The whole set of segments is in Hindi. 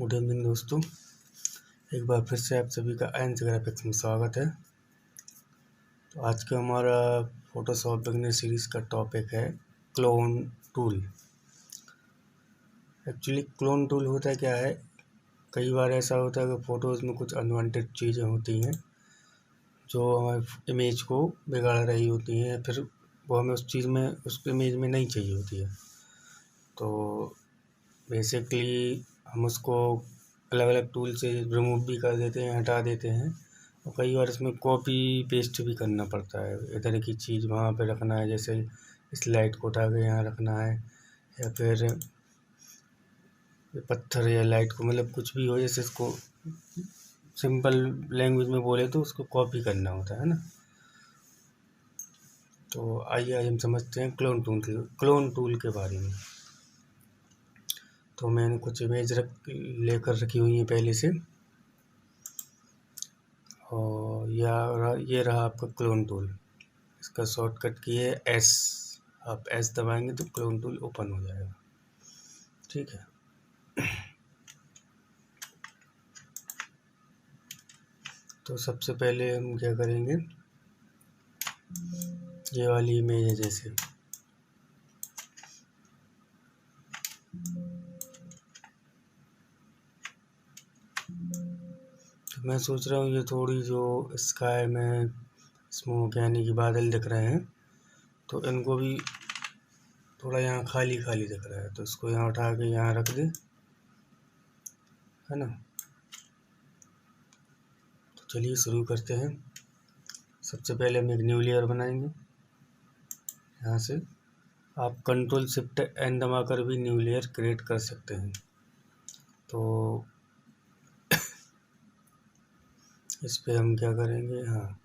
गुड इवनिंग दोस्तों, एक बार फिर से आप सभी का आयंस ग्राफिक्स में स्वागत है। तो आज का हमारा फोटोशॉप बिगनर सीरीज़ का टॉपिक है clone tool. Actually clone tool होता क्या है, कई बार ऐसा होता है कि फ़ोटोज़ में कुछ अनवांटेड चीज़ें होती हैं जो हमारे इमेज को बिगाड़ रही होती हैं, फिर वो हमें उस इमेज में नहीं चाहिए होती है। तो बेसिकली हम उसको अलग अलग टूल से रिमूव भी कर देते हैं, हटा देते हैं। और कई बार इसमें कॉपी पेस्ट भी करना पड़ता है, इधर की चीज़ वहाँ पे रखना है, जैसे इस लाइट को उठा के यहाँ रखना है, या फिर पत्थर या लाइट को, मतलब कुछ भी हो, जैसे इसको सिंपल लैंग्वेज में बोले तो उसको कॉपी करना होता है ना। तो आइए हम समझते हैं क्लोन टूल के बारे में। तो मैंने कुछ इमेज लेकर रखी हुई है पहले से, और ये रहा आपका क्लोन टूल। इसका शॉर्टकट की है एस, आप एस दबाएंगे तो क्लोन टूल ओपन हो जाएगा। ठीक है, तो सबसे पहले हम क्या करेंगे, ये वाली इमेज है जैसे, तो मैं सोच रहा हूँ ये थोड़ी जो स्काई में स्मोक यानी कि बादल दिख रहे हैं, तो इनको भी थोड़ा यहाँ खाली खाली दिख रहा है, तो इसको यहाँ उठा के यहाँ रख दे, है ना। तो चलिए शुरू करते हैं। सबसे पहले हम एक न्यू लेयर बनाएंगे। यहाँ से आप कंट्रोल शिफ्ट एन दबाकर भी न्यू लेयर क्रिएट कर सकते हैं। तो इस पे हम क्या करेंगे, हाँ,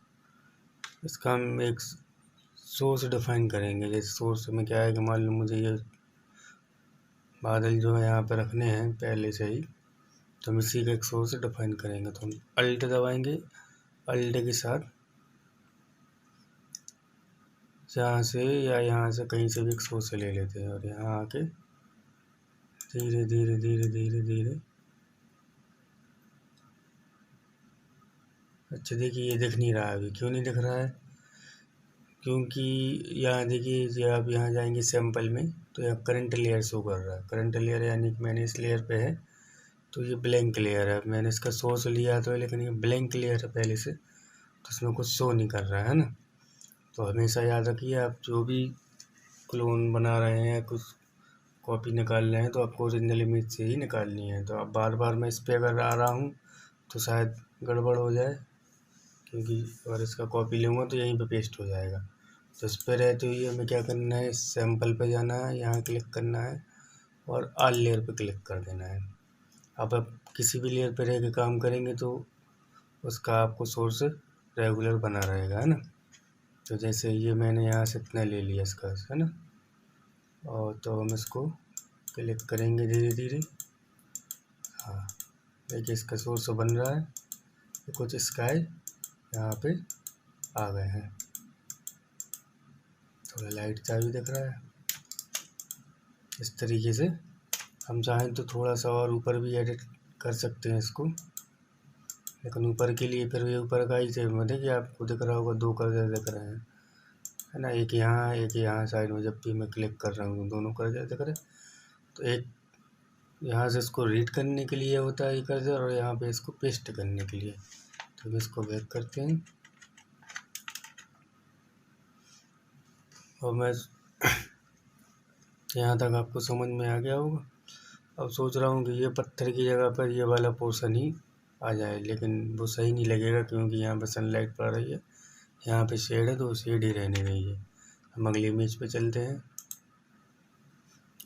इसका हम एक सोर्स डिफाइन करेंगे। जैसे सोर्स में क्या है कि मान लो मुझे ये बादल जो है यहाँ पे रखने हैं पहले से ही, तो हम इसी का एक सोर्स डिफाइन करेंगे। तो हम अल्ट दबाएंगे, अल्ट के साथ यहाँ से या यहाँ से कहीं से भी एक सोर्स ले लेते हैं, और यहाँ आके धीरे धीरे धीरे धीरे धीरे, अच्छा देखिए ये दिख नहीं रहा है अभी। क्यों नहीं दिख रहा है, क्योंकि यहाँ देखिए जब आप यहाँ जाएंगे सैम्पल में, तो यहाँ करंट लेयर शो कर रहा है। करंट लेयर यानी कि मैंने इस लेयर पे है, तो ये ब्लैंक लेयर है। मैंने इसका सोर्स लिया तो है, लेकिन ये ब्लैंक लेयर है पहले से, तो इसमें कुछ शो नहीं कर रहा है ना। तो हमेशा याद रखिए, आप जो भी क्लोन बना रहे हैं, कुछ कॉपी निकाल रहे हैं, तो आपको ओरिजिनल इमेज से ही निकालनी है। तो अब बार बार मैं इस पर अगर आ रहा हूँ तो शायद गड़बड़ हो जाए, क्योंकि अगर इसका कॉपी लूँगा तो यहीं पे पेस्ट हो जाएगा। तो इस पर रहते हुए हमें क्या करना है, सैम्पल पे जाना है, यहाँ क्लिक करना है और ऑल लेयर पे क्लिक कर देना है। अब आप किसी भी लेयर पे रह के काम करेंगे तो उसका आपको सोर्स रेगुलर बना रहेगा, है ना। तो जैसे ये मैंने यहाँ से इतना ले लिया इसका, है ना, और तो हम इसको क्लिक करेंगे धीरे धीरे। हाँ देखिए इसका सोर्स बन रहा है, तो कुछ स्काई यहाँ पे आ गए हैं, थोड़ा लाइट सा भी दिख रहा है। इस तरीके से हम चाहें तो थोड़ा सा और ऊपर भी एडिट कर सकते हैं इसको, लेकिन ऊपर के लिए फिर ये ऊपर का ही सेव में देखिए आपको दिख रहा होगा, दो कर्सर दिख रहे हैं, है ना, एक यहाँ साइड में। जब भी मैं क्लिक कर रहा हूँ दोनों कर्सर दिख रहे हैं। तो एक यहाँ से इसको रीड करने के लिए होता है ये कर्सर, और यहाँ पे इसको पेस्ट करने के लिए। तो इसको बैक करते हैं, और मैं यहाँ तक आपको समझ में आ गया होगा। अब सोच रहा हूँ कि ये पत्थर की जगह पर ये वाला पोर्शन ही आ जाए, लेकिन वो सही नहीं लगेगा, क्योंकि यहाँ पे सनलाइट पड़ रही है, यहाँ पे शेड है, तो शेड ही रहने देंगे। हम अगली इमेज पे चलते हैं।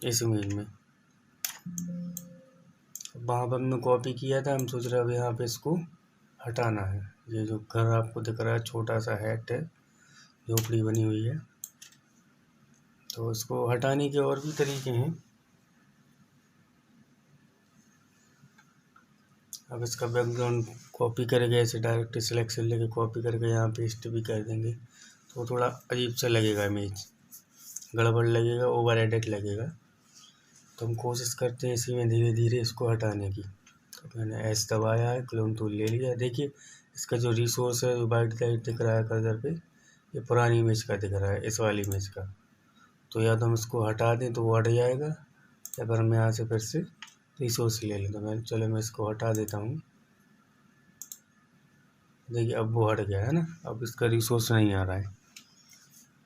इस इमेज में वहाँ पर हमने कॉपी किया था, हम सोच रहे हैं अब यहाँ पे इसको हटाना है। ये जो घर आपको दिख रहा है, छोटा सा हैट है, झोपड़ी बनी हुई है, तो इसको हटाने के और भी तरीके हैं। अब इसका बैकग्राउंड कॉपी करके ऐसे डायरेक्ट सिलेक्शन लेके कॉपी करके यहाँ पेस्ट भी कर देंगे, तो थोड़ा अजीब सा लगेगा, इमेज गड़बड़ लगेगा, ओवर एडिट लगेगा। तो हम कोशिश करते हैं इसी में धीरे धीरे इसको हटाने की। तो मैंने एस दबाया है, क्लोन टूल ले लिया। देखिए इसका जो रिसोर्स है, वाइट लाइट दिख रहा है कर्सर पे, ये पुरानी इमेज का दिख रहा है, इस वाली इमेज का। तो या तो हम इसको हटा दें तो वो हट जाएगा, या फिर हम यहाँ से फिर से रिसोर्स ले लें। तो मैं इसको हटा देता हूँ। देखिए अब वो हट गया है ना, अब इसका रिसोर्स नहीं आ रहा है।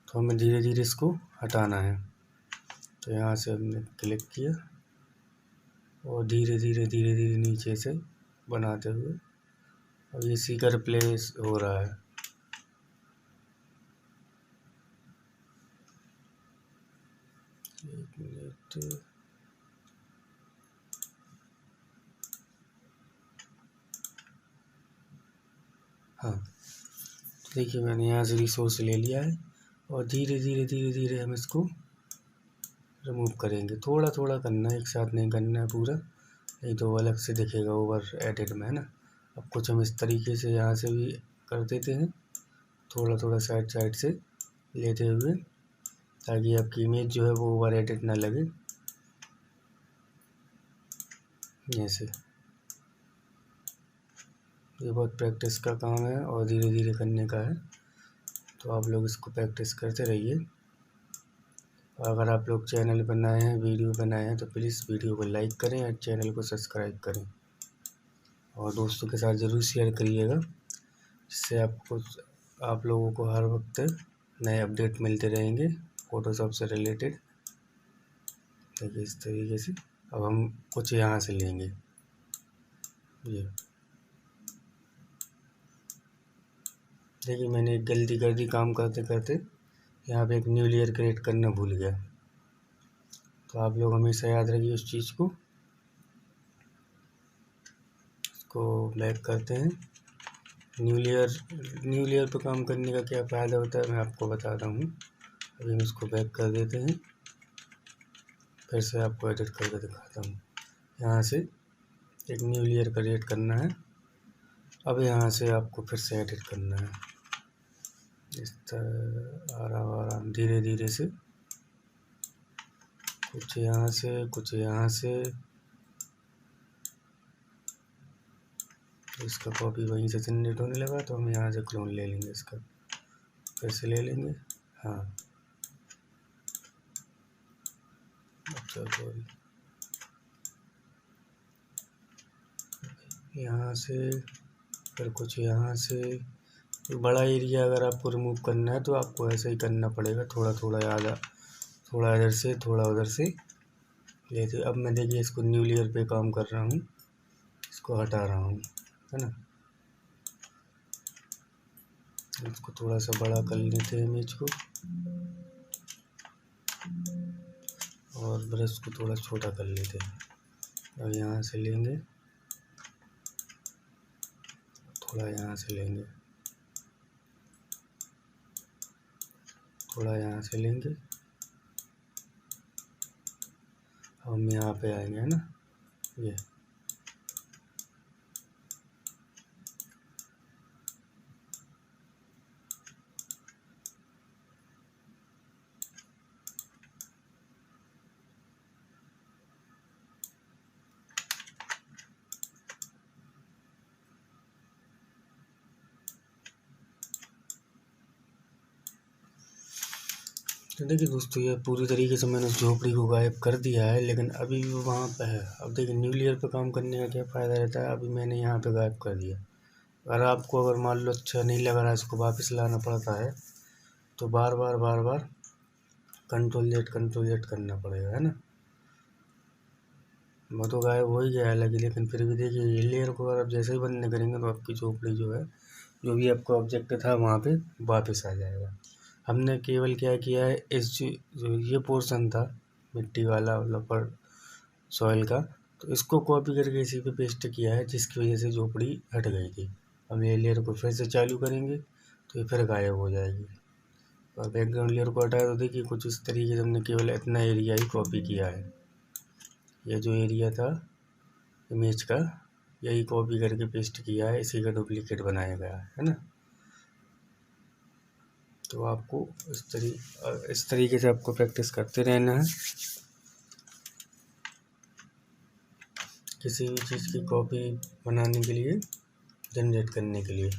तो हमें धीरे धीरे इसको हटाना है। तो यहाँ से हमने क्लिक किया और धीरे धीरे नीचे से बनाते हुए अब ये सीकर रिप्लेस हो रहा है। एक मिनट, हाँ देखिए मैंने यहाँ से रिसोर्स ले लिया है और धीरे धीरे हम इसको रिमूव करेंगे। थोड़ा थोड़ा करना है, एक साथ नहीं करना है पूरा, नहीं तो वो अलग से दिखेगा ओवर एडिट में, है ना। अब कुछ हम इस तरीके से यहाँ से भी कर देते हैं, थोड़ा थोड़ा साइड साइड से लेते हुए, ताकि आपकी इमेज जो है वो ओवर एडिट ना लगे। जैसे ये बहुत प्रैक्टिस का काम है और धीरे धीरे करने का है, तो आप लोग इसको प्रैक्टिस करते रहिए। अगर आप लोग चैनल पर नए हैं, वीडियो पर नए हैं, तो प्लीज़ वीडियो को लाइक करें और चैनल को सब्सक्राइब करें और दोस्तों के साथ ज़रूर शेयर करिएगा, जिससे आप लोगों को हर वक्त नए अपडेट मिलते रहेंगे फ़ोटोशॉप से रिलेटेड। देखिए इस तरीके से अब हम कुछ यहाँ से लेंगे। ये देखिए मैंने एक गलती कर दी काम करते करते, यहाँ पे एक न्यू लेयर क्रिएट करना भूल गया। तो आप लोग हमेशा याद रखिए उस चीज़ को। इसको बैक करते हैं। न्यू लेयर पर काम करने का क्या फ़ायदा होता है मैं आपको बताता हूँ। अभी हम इसको बैक कर देते हैं, फिर से आपको एडिट करके दिखाता हूँ। यहाँ से एक न्यू लेयर क्रिएट करना है। अब यहाँ से आपको फिर से एडिट करना है, इस तरह आराम धीरे धीरे से, कुछ यहाँ से कुछ यहाँ से। तो इसका कॉपी वहीं से जनरेट होने लगा, तो हम यहाँ से क्लोन ले लेंगे, इसका फिर से ले लेंगे। हाँ अच्छा सॉरी, यहाँ से फिर कुछ यहाँ से। बड़ा एरिया अगर आपको रिमूव करना है तो आपको ऐसे ही करना पड़ेगा, थोड़ा थोड़ा थोड़ा इधर से थोड़ा उधर से लेते। अब मैं देखिए इसको न्यू लेयर पे काम कर रहा हूँ, इसको हटा रहा हूँ, है ना। इसको थोड़ा सा बड़ा कर लेते हैं इमेज को, और ब्रश को थोड़ा छोटा कर लेते हैं। और यहाँ से लेंगे, थोड़ा यहाँ से लेंगे, थोड़ा यहाँ से लेंगे। हम यहाँ पे आएंगे, है ना। ये तो देखिए दोस्तों, ये पूरी तरीके से मैंने उस झोपड़ी को गायब कर दिया है, लेकिन अभी भी वहाँ पे है। अब देखिए न्यू लेयर पे काम करने का क्या फ़ायदा रहता है, अभी मैंने यहाँ पे गायब कर दिया। अगर मान लो अच्छा नहीं लग रहा है, इसको वापस लाना पड़ता है, तो बार बार कंट्रोल जेड करना पड़ेगा, है ना। वो तो गायब हो ही गया है लेकिन फिर भी देखिए ये लेयर को अगर आप जैसे ही बंद करेंगे तो आपकी झोपड़ी जो है, जो भी आपका ऑब्जेक्ट था वहाँ पे वापस आ जाएगा। हमने केवल क्या किया है, जो ये पोर्शन था मिट्टी वाला, मतलब सॉइल का, तो इसको कॉपी करके इसी पे पेस्ट किया है, जिसकी वजह से झोपड़ी हट गई थी। अब ये लेयर को फिर से चालू करेंगे तो ये फिर गायब हो जाएगी। और बैकग्राउंड लेयर को हटाया तो देखिए कुछ इस तरीके से हमने केवल इतना एरिया ही कॉपी किया है। ये जो एरिया था इमेज का, यही कॉपी करके पेस्ट किया है, इसी का डुप्लीकेट बनाया गया है ना। तो आपको इस तरीके से आपको प्रैक्टिस करते रहना है, किसी भी चीज़ की कॉपी बनाने के लिए, जनरेट करने के लिए।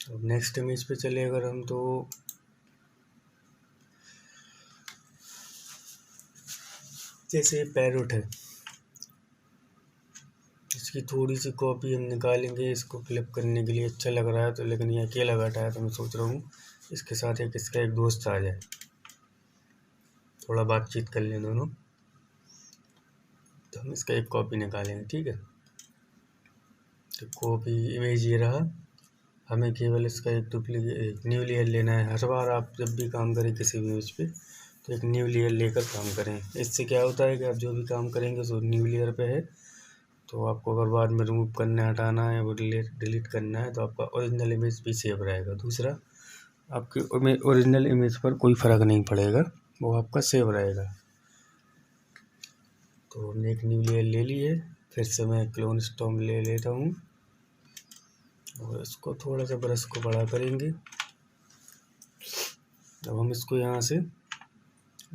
अब नेक्स्ट इमेज पे चले अगर हम, तो जैसे पैरोट है, इसकी थोड़ी सी कॉपी हम निकालेंगे इसको फ्लिप करने के लिए। अच्छा लग रहा है तो, लेकिन ये अकेला बैठा है तो मैं सोच रहा हूँ इसके साथ इसका एक दोस्त आ जाए, थोड़ा बातचीत कर लें दोनों। तो हम इसका एक कॉपी निकालेंगे, ठीक है। तो कॉपी इमेज ये रहा। हमें केवल इसका एक डुप्लीकेट न्यू लेयर लेना है। हर बार आप जब भी काम करें किसी भी इमेज पे, तो एक न्यू लेयर लेकर काम करें। इससे क्या होता है कि आप जो भी काम करेंगे जो न्यू लेयर पे है, तो आपको अगर बाद में रिमूव करना है, हटाना है, वो डिलीट करना है, तो आपका ओरिजिनल इमेज भी सेव रहेगा। दूसरा, आपकी ओरिजिनल इमेज पर कोई फ़र्क नहीं पड़ेगा, वो आपका सेव रहेगा। तो हमने एक न्यू लेयर ले ली है। फिर से मैं क्लोन स्टॉर्म ले लेता हूँ और इसको थोड़ा सा ब्रश को बड़ा करेंगे। अब हम इसको यहाँ से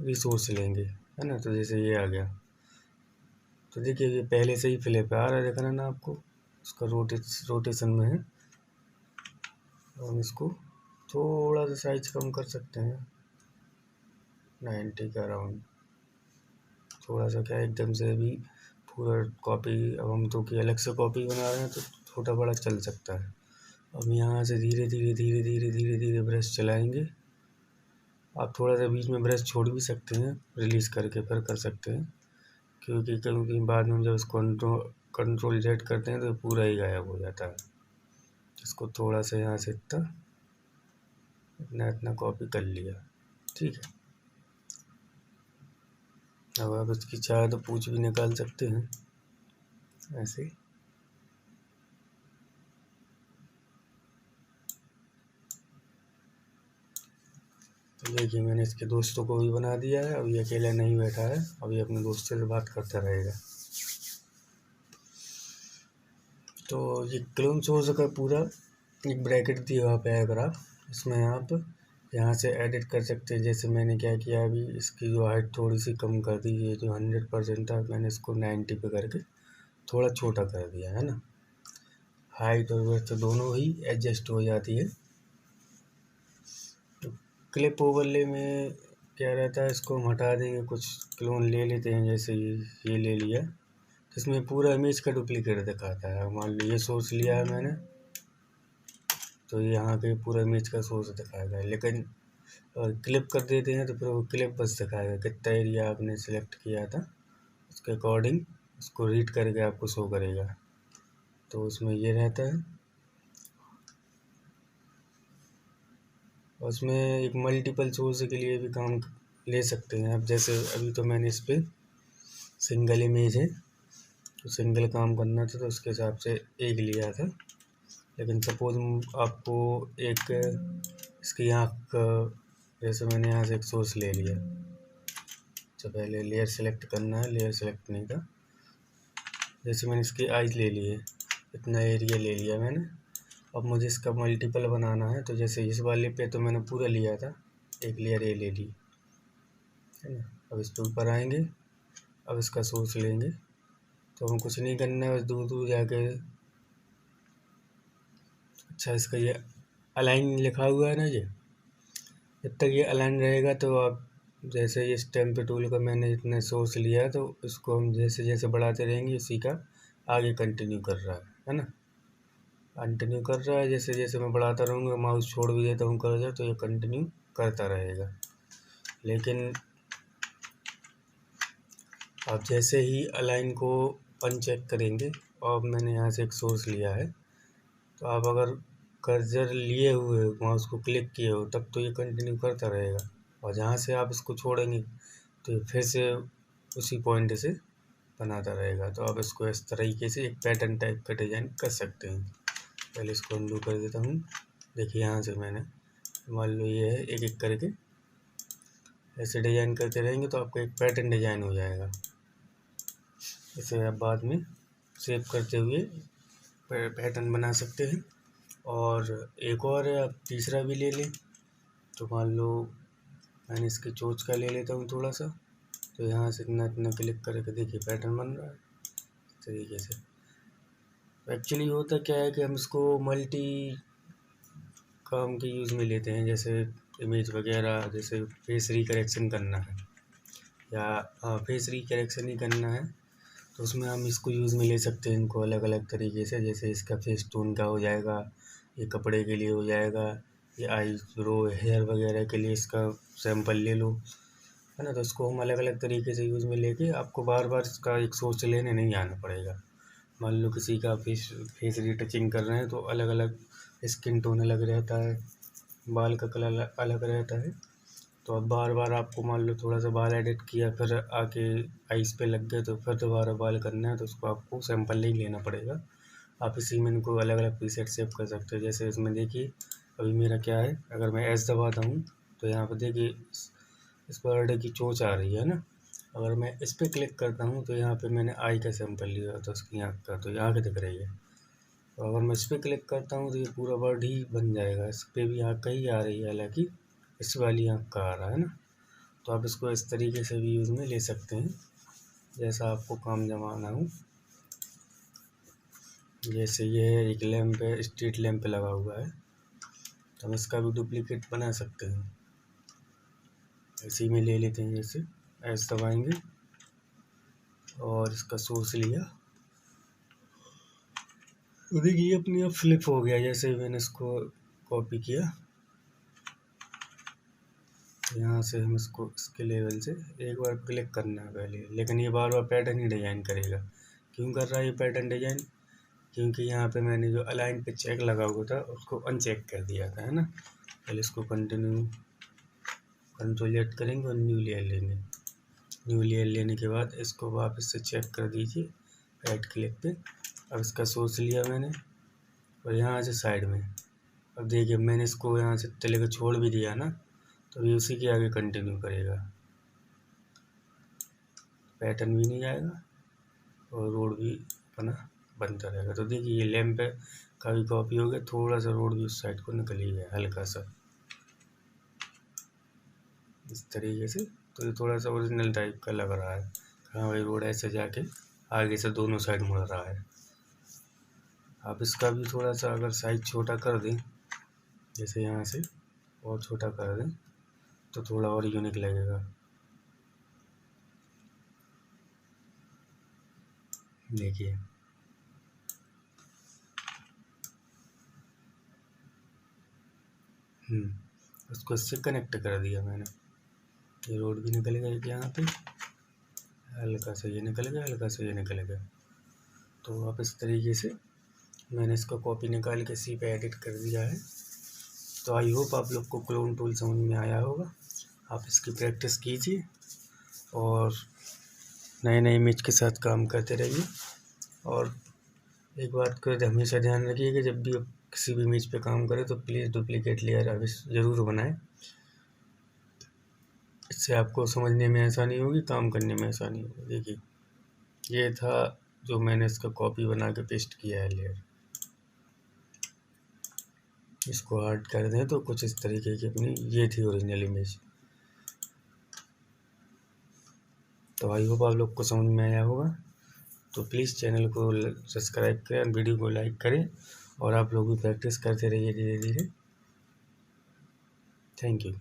रिसोर्स लेंगे, है ना। तो जैसे ये आ गया, तो देखिए ये पहले से ही फ्लिप आ रहा है, देखा ना आपको, उसका रोटेशन में है। हम इसको थोड़ा सा साइज कम कर सकते हैं, 90 का अराउंड। थोड़ा सा क्या एकदम से भी पूरा कॉपी, अब हम तो कि अलग से कॉपी बना रहे हैं तो छोटा बड़ा चल सकता है। अब यहाँ से धीरे धीरे धीरे धीरे धीरे धीरे ब्रश चलाएंगे। आप थोड़ा सा बीच में ब्रश छोड़ भी सकते हैं, रिलीज़ करके फिर कर सकते हैं, क्योंकि बाद में जब इसको कंट्रोल जेड करते हैं तो पूरा ही गायब हो जाता है। इसको थोड़ा सा यहाँ से इतना कॉपी कर लिया, ठीक है। अब आप इसकी चाहे तो पूंछ भी निकाल सकते हैं ऐसे। तो देखिए मैंने इसके दोस्तों को भी बना दिया है। अब ये अकेला नहीं बैठा है, अब ये अपने दोस्तों से बात करता रहेगा। तो ये क्लोन सोर्स का पूरा एक ब्रैकेट दिया हुआ पैराग्राफ, इसमें आप यहाँ से एडिट कर सकते हैं। जैसे मैंने क्या किया, अभी इसकी जो हाइट थोड़ी सी कम कर दी, ये जो 100% था मैंने इसको 90 पे करके थोड़ा छोटा कर दिया, है ना। हाइट और विड्थ दोनों ही एडजस्ट हो जाती है। तो क्लिप ओवरले में क्या रहता है, इसको हम हटा देंगे, कुछ क्लोन ले लेते हैं। जैसे ये ले लिया, इसमें पूरा इमेज का डुप्लीकेट दिखाता है। मान लो ये सोर्स लिया है मैंने, तो यहाँ पे पूरा इमेज का सोर्स दिखाएगा। लेकिन और क्लिप कर देते हैं तो फिर वो क्लिप बस दिखाएगा, कितना एरिया आपने सेलेक्ट किया था उसके अकॉर्डिंग उसको रीड करके आपको शो करेगा। तो उसमें ये रहता है। उसमें एक मल्टीपल सोर्स के लिए भी काम ले सकते हैं आप। जैसे अभी तो मैंने इस पर सिंगल इमेज है, तो सिंगल काम करना था तो उसके हिसाब से एक लिया था। लेकिन सपोज आपको एक इसकी आँख, जैसे मैंने यहाँ से एक सोर्स ले लिया, तो पहले लेयर सेलेक्ट करना है, लेयर सेलेक्ट नहीं था। जैसे मैंने इसकी आइज ले ली है, इतना एरिया ले लिया मैंने। अब मुझे इसका मल्टीपल बनाना है, तो जैसे इस वाले पे तो मैंने पूरा लिया था, एक लेयर ये ले ली, है ना। अब इस पे ऊपर आएंगे, अब इसका सोर्स लेंगे, तो हमें कुछ नहीं करना है, बस दूर दूर जाके। अच्छा, इसका ये अलाइन लिखा हुआ है ना, ये जब तक ये अलाइन रहेगा तो आप जैसे ये स्टैम्प टूल का मैंने इतने सोर्स लिया है, तो इसको हम जैसे जैसे बढ़ाते रहेंगे उसी का आगे कंटिन्यू कर रहा है ना। कंटिन्यू कर रहा है, जैसे जैसे मैं बढ़ाता रहूँगा, माउस छोड़ भी देता हूँ कर्सर, तो ये कंटिन्यू करता रहेगा। लेकिन आप जैसे ही अलाइन को अनचेक करेंगे, और मैंने यहाँ से एक सोर्स लिया है, तो आप अगर कर्सर लिए हुए माउस को क्लिक किए हो तब तो ये कंटिन्यू करता रहेगा, और जहाँ से आप इसको छोड़ेंगे तो ये फिर से उसी पॉइंट से बनाता रहेगा। तो आप इसको इस तरीके से एक पैटर्न टाइप का डिज़ाइन कर सकते हैं। पहले इसको अंडू कर देता हूँ। देखिए यहाँ से मैंने, मान लो ये है, एक एक करके ऐसे डिज़ाइन करते रहेंगे तो आपका एक पैटर्न डिज़ाइन हो जाएगा। इसे आप बाद में सेव करते हुए पैटर्न बना सकते हैं। और एक और है, आप तीसरा भी ले लें। तो मान लो मैंने इसके चोंच का ले लेता हूँ थोड़ा सा, तो यहाँ से इतना इतना क्लिक करके देखिए पैटर्न बन रहा है इस तरीके से। एक्चुअली होता क्या है कि हम इसको मल्टी काम के यूज़ में लेते हैं, जैसे इमेज वगैरह, जैसे फेस रिकरेक्शन करना है या फेस रिकरेक्शन ही करना है तो उसमें हम इसको यूज़ में ले सकते हैं इनको अलग अलग तरीके से। जैसे इसका फेस टोन का हो जाएगा, ये कपड़े के लिए हो जाएगा, ये आई रो हेयर वगैरह के लिए इसका सैंपल ले लो, है ना। तो इसको हम अलग अलग तरीके से यूज़ में लेके आपको बार बार इसका एक सोर्स लेने नहीं आना पड़ेगा। मान लो किसी का फेस रिटचिंग कर रहे हैं तो अलग अलग स्किन टोन अलग रहता है, बाल का कलर अलग रहता है। तो अब बार बार आपको मान लो थोड़ा सा बाल एडिट किया फिर आके आइस पे लग गए तो फिर दोबारा बाल करना है तो उसको आपको सैंपल नहीं लेना पड़ेगा। आप इसी में इनको अलग अलग प्रीसेट सेव कर सकते हो। जैसे इसमें देखिए अभी मेरा क्या है, अगर मैं एस दबाता हूँ तो यहाँ पर देखिए इस बर्ड की चोंच आ रही है ना। अगर मैं इस पर क्लिक करता हूँ तो यहाँ पे मैंने आई का सैंपल लिया तो उसकी आँख का, तो आँख दिख रही है। तो अगर मैं इस पर क्लिक करता हूँ तो ये पूरा बर्ड ही बन जाएगा। इस पर भी आँख का ही आ रही है, हालांकि इस वाली आँख का आ रहा है ना। तो आप इसको इस तरीके से भी यूज़ में ले सकते हैं जैसा आपको काम जमाना हो। जैसे ये एक लैंप है, स्ट्रीट लैंप लगा हुआ है तो हम इसका भी डुप्लीकेट बना सकते हैं। इसी में ले लेते हैं, जैसे ऐसे दबाएंगे और इसका सोर्स लिया तो देखिए अपने आप फ्लिप हो गया। जैसे मैंने इसको कॉपी किया यहाँ से हम इसको इसके लेवल से एक बार क्लिक करना है पहले, लेकिन ये बार बार पैटर्न ही डिजाइन करेगा। क्यों कर रहा है ये पैटर्न डिजाइन? क्योंकि यहाँ पे मैंने जो अलाइन पे चेक लगा हुआ था उसको अनचेक कर दिया था, है ना। पहले इसको कंट्रोल Z करेंगे और न्यू लेयर लेंगे। न्यू लेयर लेने के बाद इसको वापस से चेक कर दीजिए राइट क्लिक पे। अब इसका सोर्स लिया मैंने और यहाँ से साइड में, अब देखिए मैंने इसको यहाँ से तले को छोड़ भी दिया ना तो ये उसी के आगे कंटिन्यू करेगा, पैटर्न भी नहीं आएगा और रोड भी अपना बनता रहेगा। तो देखिए ये लैंप का भी कॉपी हो गया, थोड़ा सा रोड भी उस साइड को निकल ही गया हल्का सा इस तरीके से। तो ये थोड़ा सा ओरिजिनल टाइप का लग रहा है। हाँ भाई रोड ऐसे जाके आगे से दोनों साइड मुड़ रहा है। आप इसका भी थोड़ा सा अगर साइज छोटा कर दें, जैसे यहाँ से और छोटा कर दें तो थोड़ा और यूनिक लगेगा। देखिए उसको इससे कनेक्ट कर दिया मैंने। ये रोड भी निकल गया यहाँ पे, हल्का सा ये निकल गया, हल्का सा ये निकल गया। तो आप इस तरीके से मैंने इसको कॉपी निकाल के सी पे एडिट कर दिया है। तो आई होप आप लोग को क्लोन टूल समझ में आया होगा। आप इसकी प्रैक्टिस कीजिए और नए नए इमेज के साथ काम करते रहिए। और एक बात को हमेशा ध्यान रखिए कि जब भी आप किसी भी इमेज पे काम करें तो प्लीज़ डुप्लीकेट लेयर आप ज़रूर बनाएं। इससे आपको समझने में आसानी होगी, काम करने में आसानी होगी। देखिए ये था जो मैंने इसका कॉपी बना के पेस्ट किया है लेयर। इसको हार्ड कर दें तो कुछ इस तरीके की अपनी ये थी ओरिजिनल इमेज। तो आई होप आप लोग को समझ में आया होगा। तो प्लीज़ चैनल को सब्सक्राइब करें, वीडियो को लाइक करें और आप लोग भी प्रैक्टिस करते रहिए धीरे धीरे। Thank you.